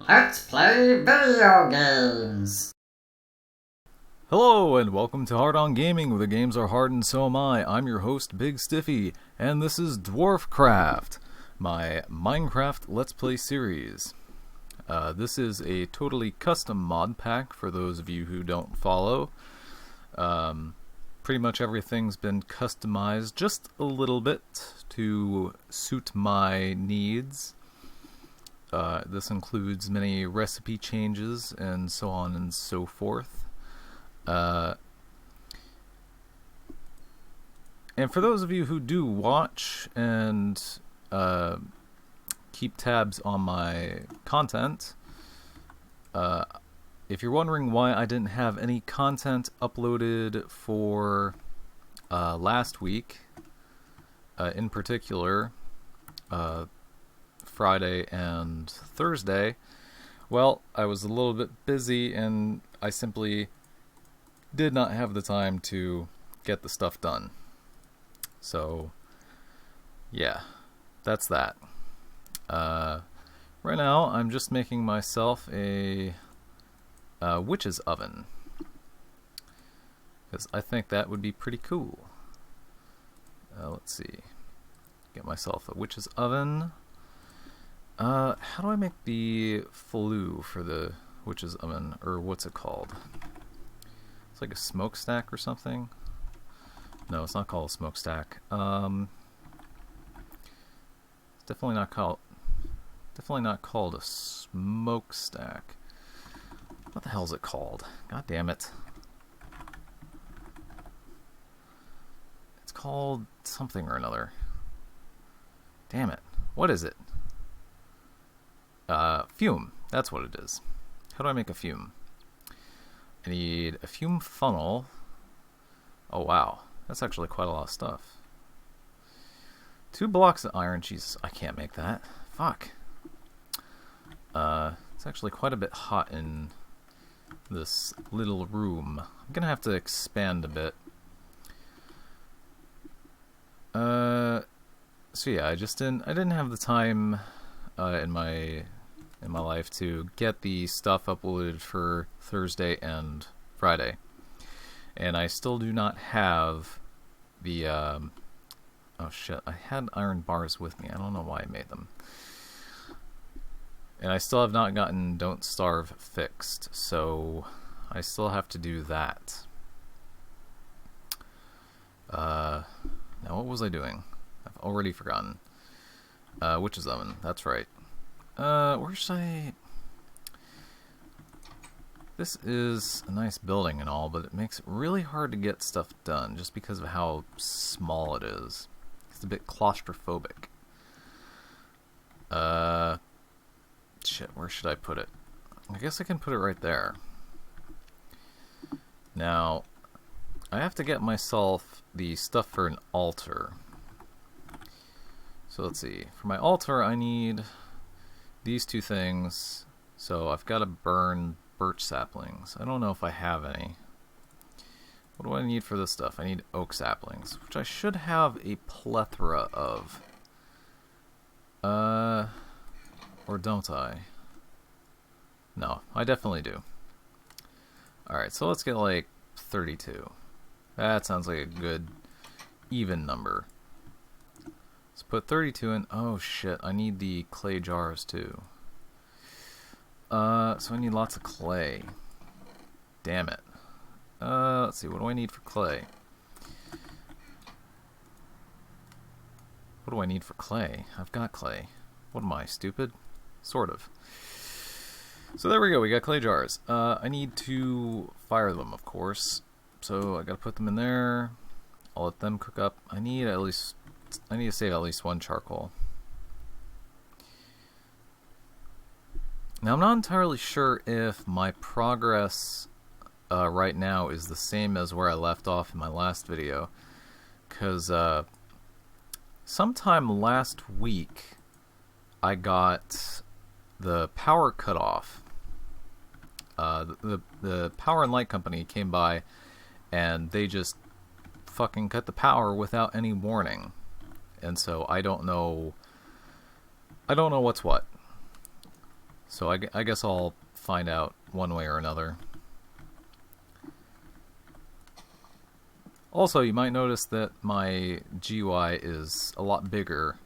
Let's play video games! Hello and welcome to Hard On Gaming, where the games are hard and so am I. I'm your host, BigStiffy, and this is Dwarfcraft, my Minecraft Let's Play series. This is a totally custom mod pack for those of you who don't follow. Pretty much everything's been customized just a little bit to suit my needs. This includes many recipe changes and so on and so forth. And for those of you who do watch and keep tabs on my content, if you're wondering why I didn't have any content uploaded for last week, in particular, Friday and Thursday, well, I was a little bit busy and I simply did not have the time to get the stuff done. So, yeah, that's that. Right now, I'm just making myself a witch's oven, because I think that would be pretty cool. Let's see. Get myself a witch's oven. How do I make the flue for the witch's oven, or what's it called? It's like a smokestack or something? No, it's not called a smokestack. It's definitely not called a smokestack. What the hell is it called? God damn it. It's called something or another. Damn it. What is it? Fume. That's what it is. How do I make a fume? I need a fume funnel. Oh wow. That's actually quite a lot of stuff. 2 blocks of iron. Jesus, I can't make that. Fuck. It's actually quite a bit hot in this little room. I'm gonna have to expand a bit. So yeah, I didn't have the time in my life to get the stuff uploaded for Thursday and Friday, and I still do not have the oh shit, I had iron bars with me. I don't know why I made them. And I still have not gotten Don't Starve fixed, so I still have to do that. Now what was I doing? I've already forgotten. Witch's oven, that's right. Where should I... This is a nice building and all, but it makes it really hard to get stuff done just because of how small it is. It's a bit claustrophobic. Shit, where should I put it? I guess I can put it right there. Now, I have to get myself the stuff for an altar. So let's see. For my altar, I need these 2 things. So I've got to burn birch saplings. I don't know if I have any. What do I need for this stuff? I need oak saplings, which I should have a plethora of. Or don't I? No, I definitely do. Alright, so let's get like 32. That sounds like a good even number. Let's put 32 in. Oh shit, I need the clay jars too. So I need lots of clay. Damn it. Let's see, what do I need for clay? What do I need for clay? I've got clay. What am I, stupid? Sort of. So there we go, we got clay jars. I need to fire them, of course. So I gotta put them in there. I'll let them cook up. I need to save at least 1 charcoal. Now I'm not entirely sure if my progress right now is the same as where I left off in my last video, because sometime last week I got the power cut off. The power and light company came by and they just fucking cut the power without any warning. And so I don't know what's what. So I guess I'll find out one way or another. Also, you might notice that my GUI is a lot bigger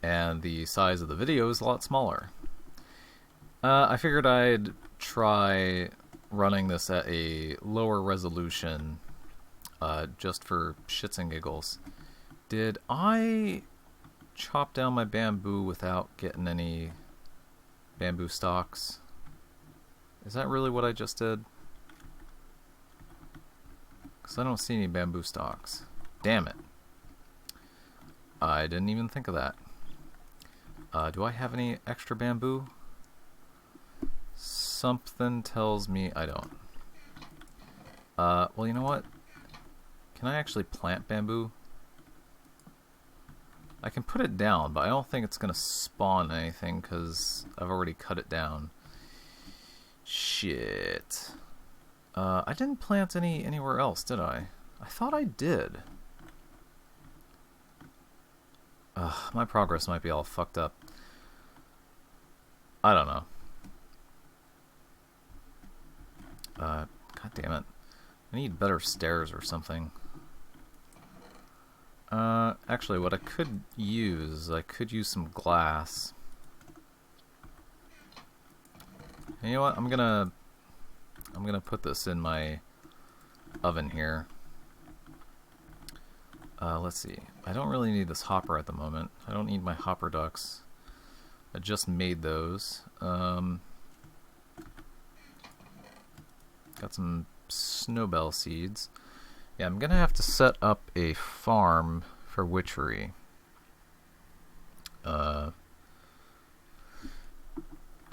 and the size of the video is a lot smaller. I figured I'd try running this at a lower resolution just for shits and giggles. Did I chop down my bamboo without getting any bamboo stalks? Is that really what I just did? Because I don't see any bamboo stalks. Damn it. I didn't even think of that. Do I have any extra bamboo? Something tells me I don't. Well, you know what? Can I actually plant bamboo? I can put it down, but I don't think it's going to spawn anything because I've already cut it down. Shit. I didn't plant anywhere else, did I? I thought I did. My progress might be all fucked up. I don't know. God damn it. I need better stairs or something. Actually, what I could use some glass. And you know what? I'm gonna put this in my oven here. Let's see. I don't really need this hopper at the moment. I don't need my hopper ducks. I just made those. Got some snowbell seeds. Yeah, I'm gonna have to set up a farm for witchery. Oh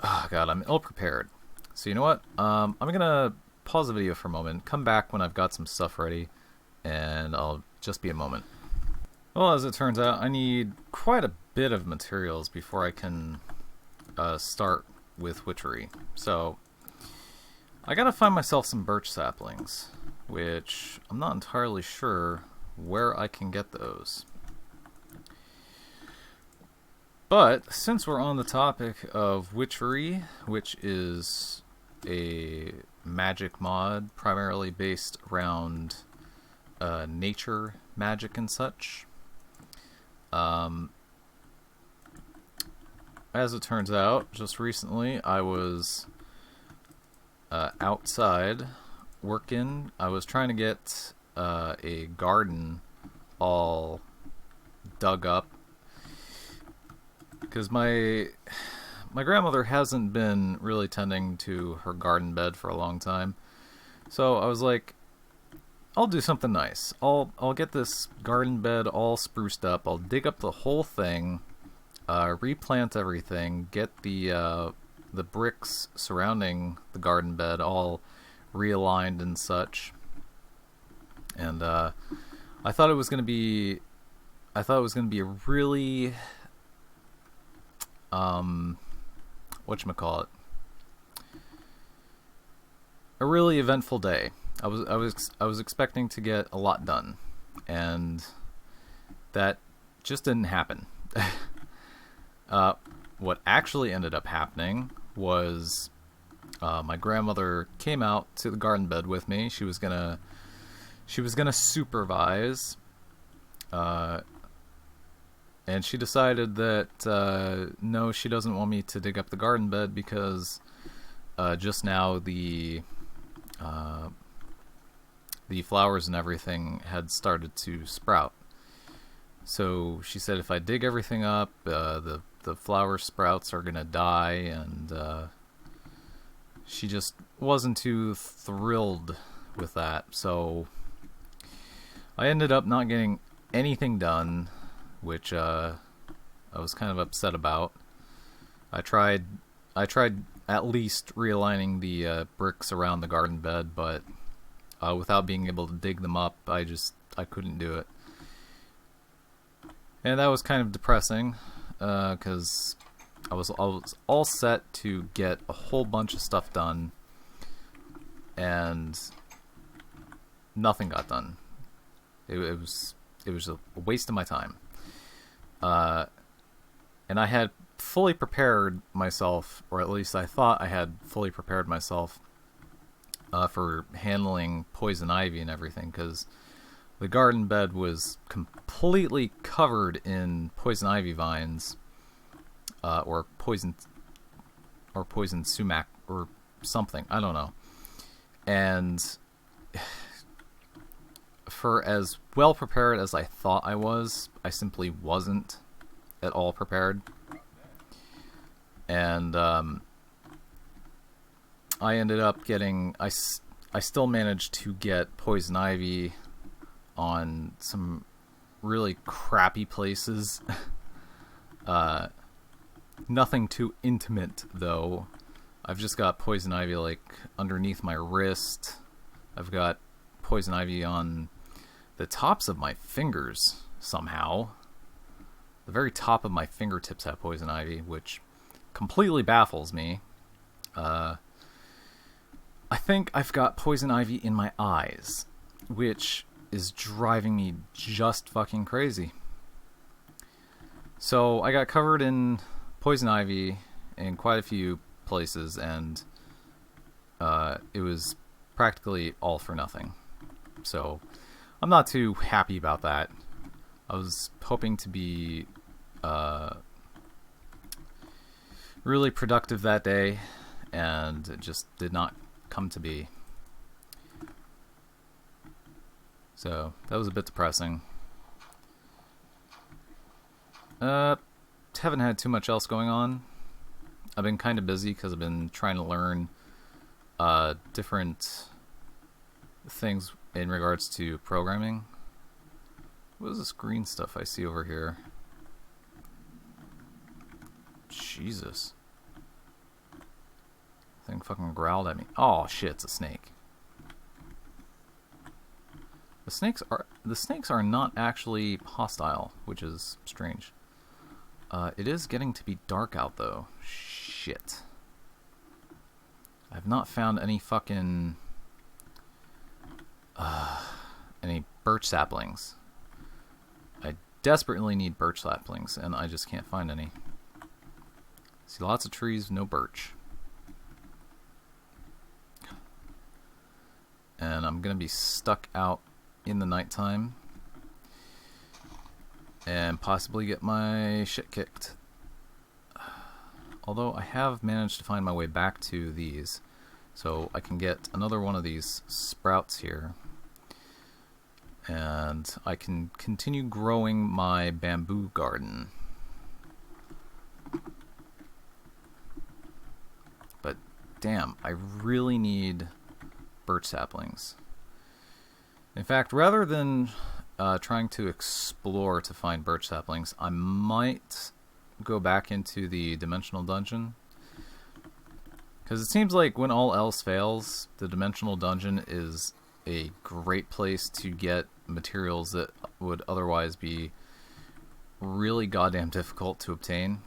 god, I'm ill prepared. So you know what? I'm gonna pause the video for a moment, come back when I've got some stuff ready, and I'll just be a moment. Well, as it turns out, I need quite a bit of materials before I can start with witchery. So I gotta find myself some birch saplings, which I'm not entirely sure where I can get those. But since we're on the topic of witchery, which is a magic mod primarily based around nature magic and such, as it turns out, just recently I was outside working. I was trying to get a garden all dug up because my grandmother hasn't been really tending to her garden bed for a long time. So I was like, I'll do something nice. I'll get this garden bed all spruced up. I'll dig up the whole thing, replant everything, get the bricks surrounding the garden bed all realigned and such. And I thought it was gonna be a really whatchamacallit, a really eventful day. I was expecting to get a lot done, and that just didn't happen. What actually ended up happening was my grandmother came out to the garden bed with me. She was gonna supervise, and she decided that no, she doesn't want me to dig up the garden bed because just now the flowers and everything had started to sprout. So she said if I dig everything up, the flower sprouts are gonna die, and she just wasn't too thrilled with that. So I ended up not getting anything done, which I was kind of upset about. I tried at least realigning the bricks around the garden bed, but without being able to dig them up, I couldn't do it. And that was kind of depressing, because I was all set to get a whole bunch of stuff done, and nothing got done. It was a waste of my time. And I had fully prepared myself, or at least I thought I had fully prepared myself for handling poison ivy and everything, because the garden bed was completely covered in poison ivy vines, or poison sumac or something. I don't know. And for as well prepared as I thought I was, I simply wasn't at all prepared. And I ended up getting... I still managed to get poison ivy on some really crappy places. Nothing too intimate, though. I've just got poison ivy, like, underneath my wrist. I've got poison ivy on the tops of my fingers, somehow. The very top of my fingertips have poison ivy, which completely baffles me. I think I've got poison ivy in my eyes, which is driving me just fucking crazy. So I got covered in poison ivy in quite a few places, and it was practically all for nothing. So I'm not too happy about that. I was hoping to be really productive that day, and it just did not come to be. So that was a bit depressing. Haven't had too much else going on. I've been kind of busy because I've been trying to learn different things in regards to programming. What is this green stuff I see over here? Jesus. Thing fucking growled at me. Oh shit, it's a snake. The snakes are not actually hostile, which is strange. It is getting to be dark out though. Shit. I've not found any fucking any birch saplings. I desperately need birch saplings, and I just can't find any. See lots of trees, no birch. And I'm gonna be stuck out in the nighttime and possibly get my shit kicked. Although I have managed to find my way back to these, so I can get another one of these sprouts here, and I can continue growing my bamboo garden. But damn, I really need birch saplings. In fact, rather than trying to explore to find birch saplings, I might go back into the dimensional dungeon. Because it seems like when all else fails, the dimensional dungeon is a great place to get materials that would otherwise be really goddamn difficult to obtain.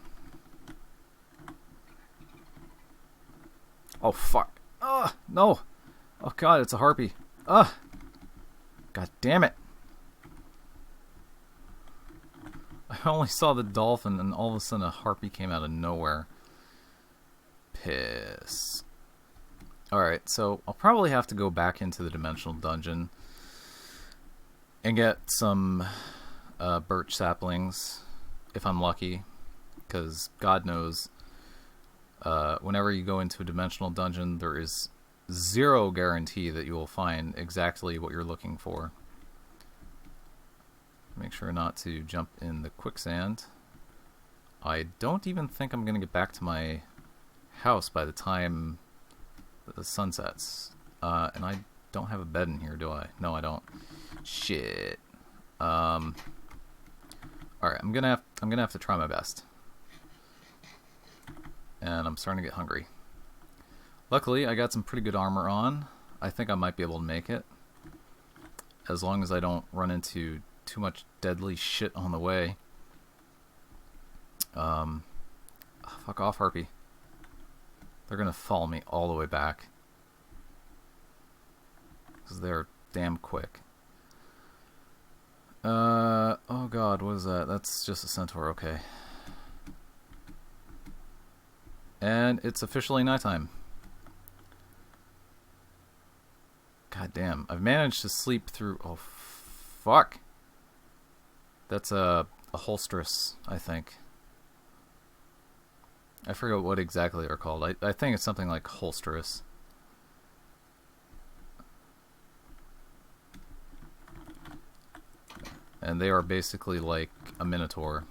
Oh fuck. Ugh, no! Oh god, it's a harpy. Ugh! God damn it! I only saw the dolphin, and all of a sudden a harpy came out of nowhere. Piss. Alright, so I'll probably have to go back into the dimensional dungeon and get some birch saplings, if I'm lucky, because God knows, whenever you go into a dimensional dungeon, there is zero guarantee that you will find exactly what you're looking for. Make sure not to jump in the quicksand. I don't even think I'm going to get back to my house by the time the sun sets. And I don't have a bed in here, do I? No, I don't. Shit. Alright, I'm gonna have to try my best. And I'm starting to get hungry. Luckily, I got some pretty good armor on. I think I might be able to make it. As long as I don't run into too much deadly shit on the way. Fuck off, Harpy. They're gonna follow me all the way back. Because they're damn quick. Oh god, what is that? That's just a centaur, okay. And it's officially nighttime. God damn. I've managed to sleep through... Oh, fuck. That's a holstress, I think. I forget what exactly they're called. I think it's something like holstress. And they are basically like a minotaur.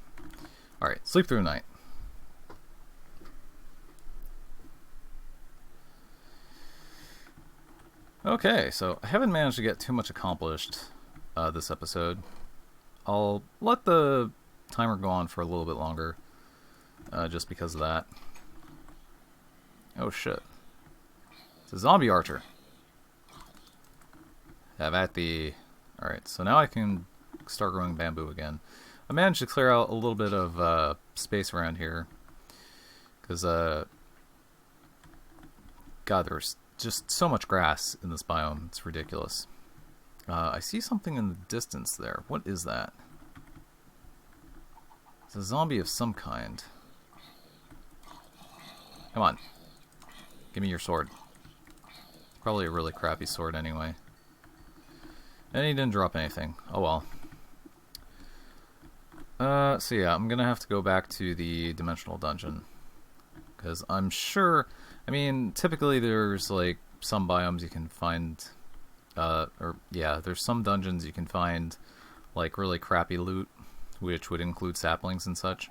Alright, sleep through the night. Okay, so I haven't managed to get too much accomplished this episode. I'll let the timer go on for a little bit longer, just because of that. Oh shit. It's a zombie archer. Have at the... Alright, so now I can start growing bamboo again. I managed to clear out a little bit of space around here. Because, God, there's just so much grass in this biome. It's ridiculous. I see something in the distance there. What is that? It's a zombie of some kind. Come on. Give me your sword. Probably a really crappy sword anyway. And he didn't drop anything. Oh well. So yeah, I'm gonna have to go back to the dimensional dungeon. Because I'm sure... I mean, typically there's like some biomes you can find... there's some dungeons you can find like really crappy loot, which would include saplings and such.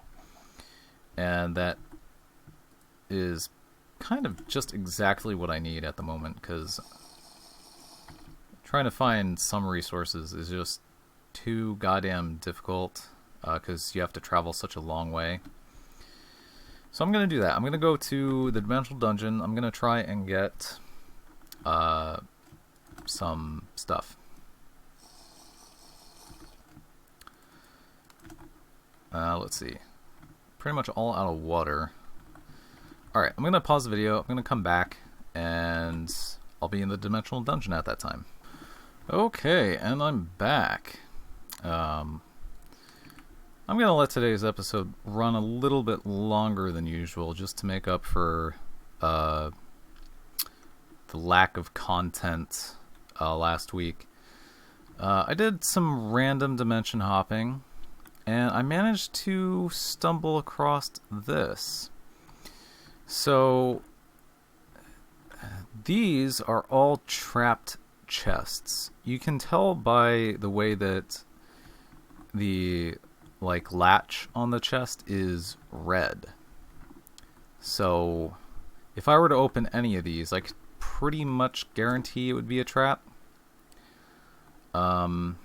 And that is kind of just exactly what I need at the moment, because trying to find some resources is just too goddamn difficult, because you have to travel such a long way. So I'm going to do that. I'm going to go to the dimensional dungeon. I'm going to try and get some stuff. Let's see. Pretty much all out of water. Alright, I'm going to pause the video. I'm going to come back, and I'll be in the dimensional dungeon at that time. Okay, and I'm back. I'm going to let today's episode run a little bit longer than usual, just to make up for the lack of content last week. I did some random dimension hopping, and I managed to stumble across this. So, these are all trapped chests. You can tell by the way that the latch on the chest is red. So if I were to open any of these, I could pretty much guarantee it would be a trap. So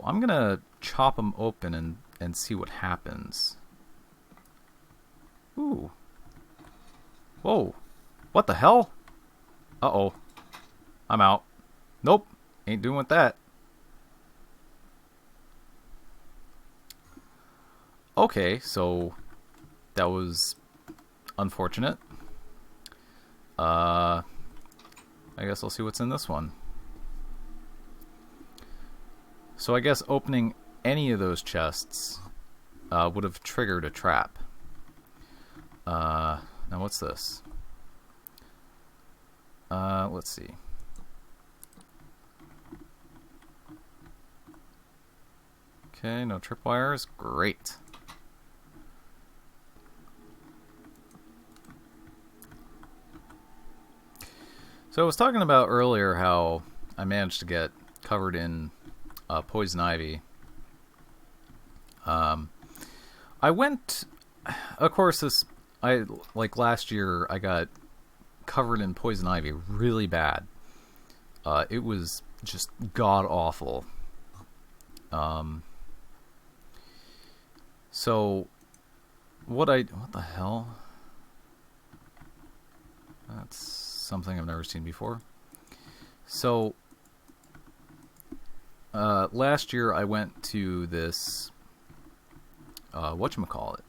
I'm gonna chop them open and see what happens. Ooh. Whoa. What the hell? Uh-oh. I'm out. Nope. Ain't doing with that. Okay, so that was unfortunate. I guess I'll see what's in this one. So I guess opening any of those chests would have triggered a trap. Now what's this? Let's see. Okay, no tripwires. Great. So I was talking about earlier how I managed to get covered in poison ivy. I went, of course, last year I got covered in poison ivy really bad. It was just god awful. So what the hell? That's something I've never seen before. So last year I went to this whatchamacallit.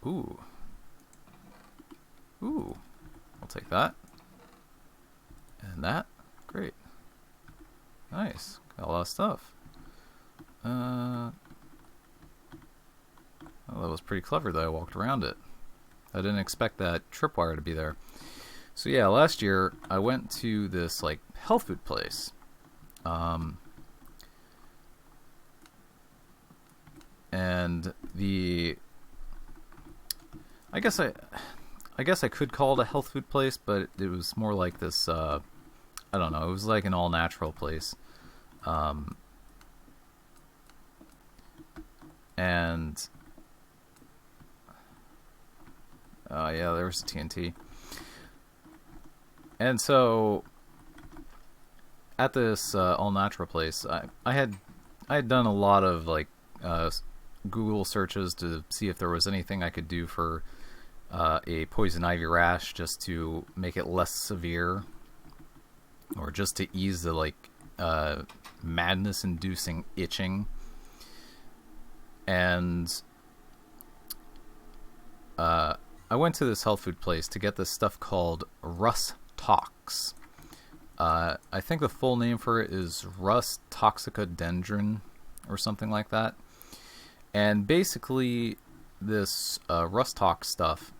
Ooh. I'll take that. And that. Great. Nice. Got a lot of stuff. was pretty clever that I walked around it. I didn't expect that tripwire to be there. So yeah, last year I went to this like health food place. And I guess I could call it a health food place, but it was more like this, I don't know, it was like an all-natural place. And yeah, there was TNT. And so at this all-natural place, I had done a lot of like Google searches to see if there was anything I could do for a poison ivy rash, just to make it less severe, or just to ease the like madness-inducing itching. And I went to this health food place to get this stuff called Rus Tox. I think the full name for it is Rus toxicodendron or something like that. And basically, this Rus Tox stuff,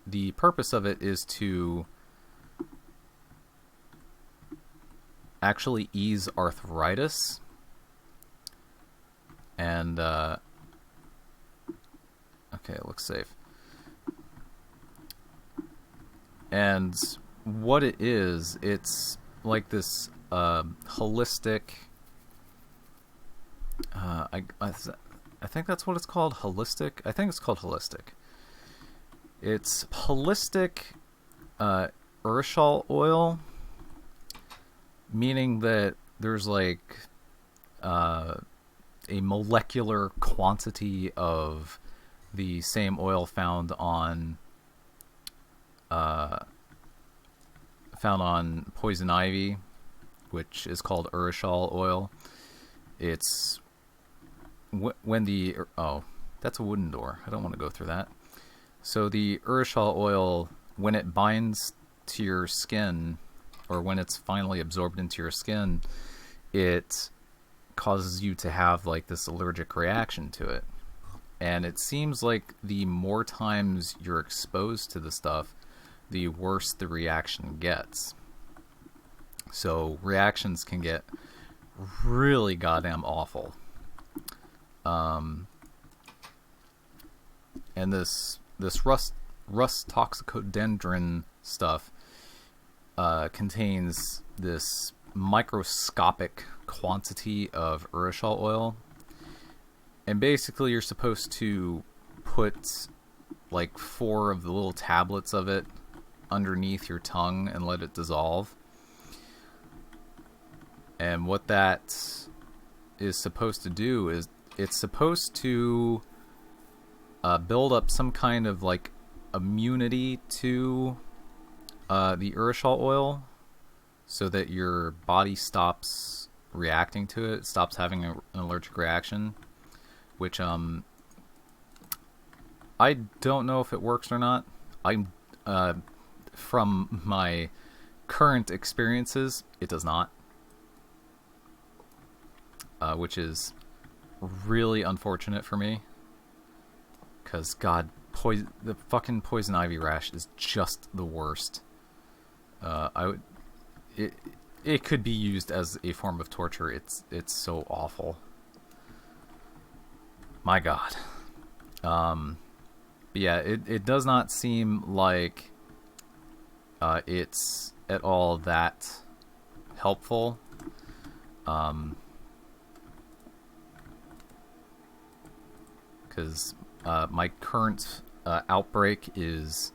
the purpose of it is to actually ease arthritis. And, okay, it looks safe. And what it is, it's like this holistic... I think that's what it's called, holistic? I think it's called holistic. It's holistic urushiol oil, meaning that there's like a molecular quantity of the same oil found on poison ivy, which is called urushiol oil. It's when the... Oh, that's a wooden door. I don't want to go through that. So the urushiol oil, when it binds to your skin, or when it's finally absorbed into your skin, it causes you to have like this allergic reaction to it. And it seems like the more times you're exposed to the stuff, the worse the reaction gets. So reactions can get really goddamn awful. And this Rus toxicodendron stuff contains this microscopic quantity of urushiol oil, and basically you're supposed to put like 4 of the little tablets of it underneath your tongue and let it dissolve. And what that is supposed to do is it's supposed to build up some kind of like immunity to the urushiol oil, so that your body stops reacting to it, stops having an allergic reaction, which I don't know if it works or not. I'm from my current experiences, it does not, which is really unfortunate for me, because God, the fucking poison ivy rash is just the worst. It could be used as a form of torture. It's so awful. My God. But yeah, it does not seem like it's at all that helpful. Because my current outbreak is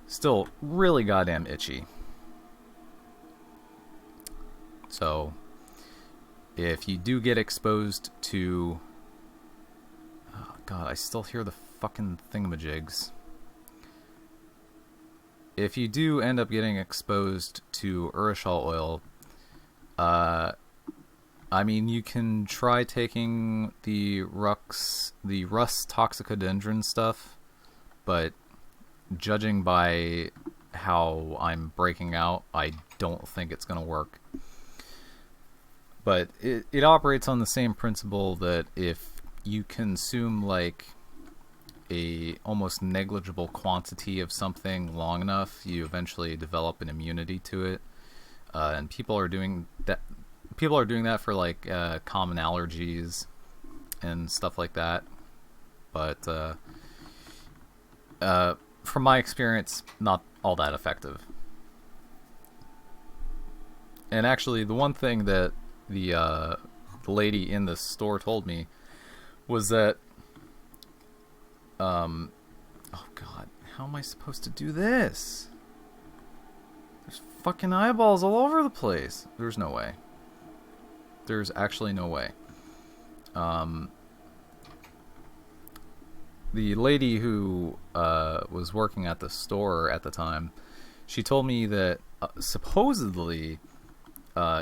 still really goddamn itchy. So if you do get exposed to... Oh God, I still hear the fucking thingamajigs. If you do end up getting exposed to urushiol oil, I mean, you can try taking the Rus toxicodendron stuff, but judging by how I'm breaking out, I don't think it's going to work. But it operates on the same principle that if you consume like a almost negligible quantity of something long enough, you eventually develop an immunity to it. And people are doing that. People are doing that for like common allergies and stuff like that. But from my experience, not all that effective. And actually, the one thing that the lady in the store told me was that, oh god, how am I supposed to do this? There's fucking eyeballs all over the place. There's no way. There's actually no way. The lady who was working at the store at the time, she told me that supposedly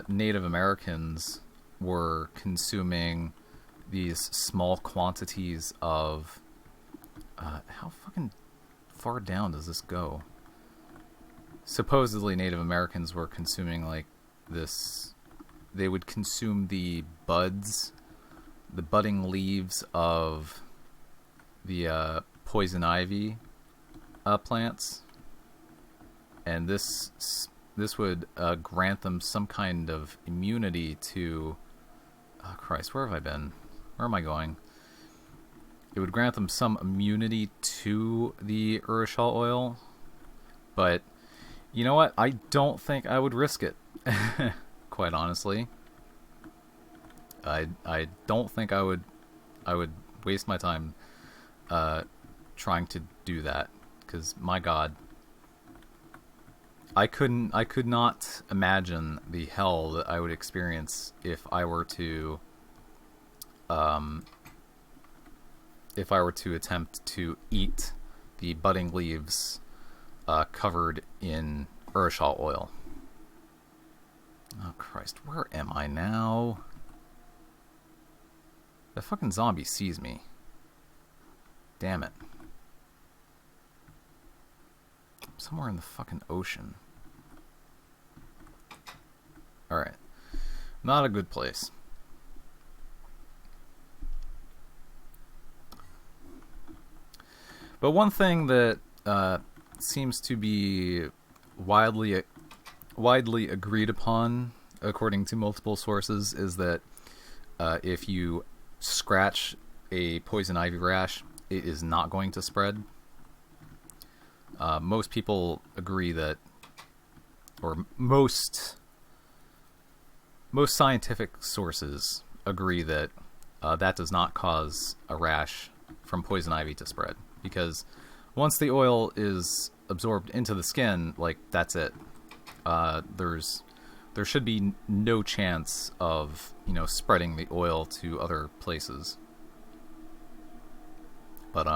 Native Americans were consuming these small quantities of... how fucking far down does this go? Supposedly Native Americans were consuming like this... They would consume the buds, the budding leaves of the poison ivy plants, and this would grant them some kind of immunity to... Oh Christ, where have I been? Where am I going? It would grant them some immunity to the urushiol oil, but you know what? I don't think I would risk it. Quite honestly, I don't think I would waste my time trying to do that, because my god, I could not imagine the hell that I would experience if I were to attempt to eat the budding leaves covered in urushiol oil. Oh Christ, where am I now? That fucking zombie sees me. Damn it. Somewhere in the fucking ocean. Alright. Not a good place. But one thing that seems to be widely agreed upon, according to multiple sources, is that if you scratch a poison ivy rash, it is not going to spread. Most people agree that, or most scientific sources agree that that does not cause a rash from poison ivy to spread, because once the oil is absorbed into the skin, like, that's it. There should be no chance of, spreading the oil to other places. But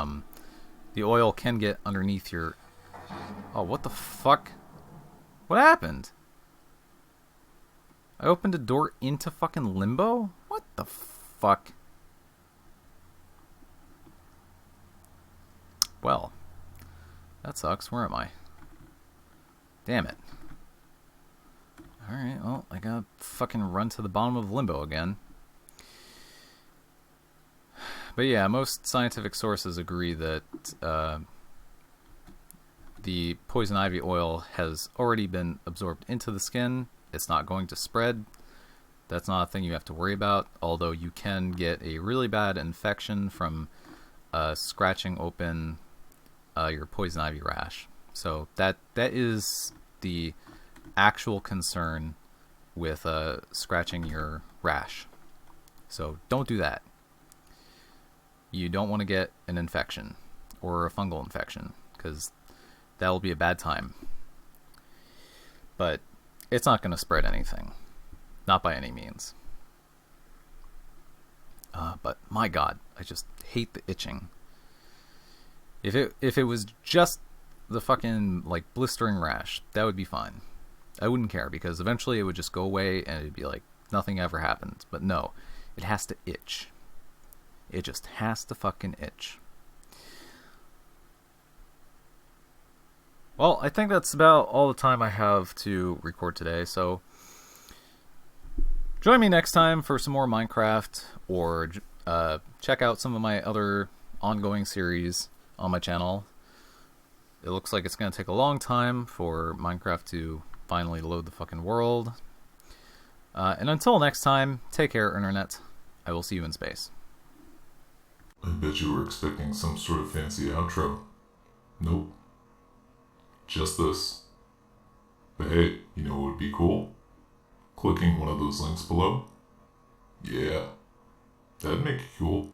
the oil can get underneath your... Oh, what the fuck? What happened? I opened a door into fucking limbo? What the fuck? Well, that sucks. Where am I? Damn it. Alright, well, I gotta fucking run to the bottom of limbo again. But yeah, most scientific sources agree that the poison ivy oil has already been absorbed into the skin. It's not going to spread. That's not a thing you have to worry about, although you can get a really bad infection from scratching open your poison ivy rash. So that is the actual concern with scratching your rash. So don't do that. You don't want to get an infection or a fungal infection, because that will be a bad time. But it's not going to spread anything. Not by any means. But my god, I just hate the itching. If it was just the fucking like blistering rash, that would be fine. I wouldn't care, because eventually it would just go away and it'd be like nothing ever happened. But no, it has to itch. It just has to fucking itch. Well, I think that's about all the time I have to record today, so join me next time for some more Minecraft, or check out some of my other ongoing series on my channel. It looks like it's going to take a long time for Minecraft to finally load the fucking world. And until next time, take care, Internet. I will see you in space. I bet you were expecting some sort of fancy outro. Nope. Just this. But hey, you know what would be cool? Clicking one of those links below? Yeah. That'd make it cool.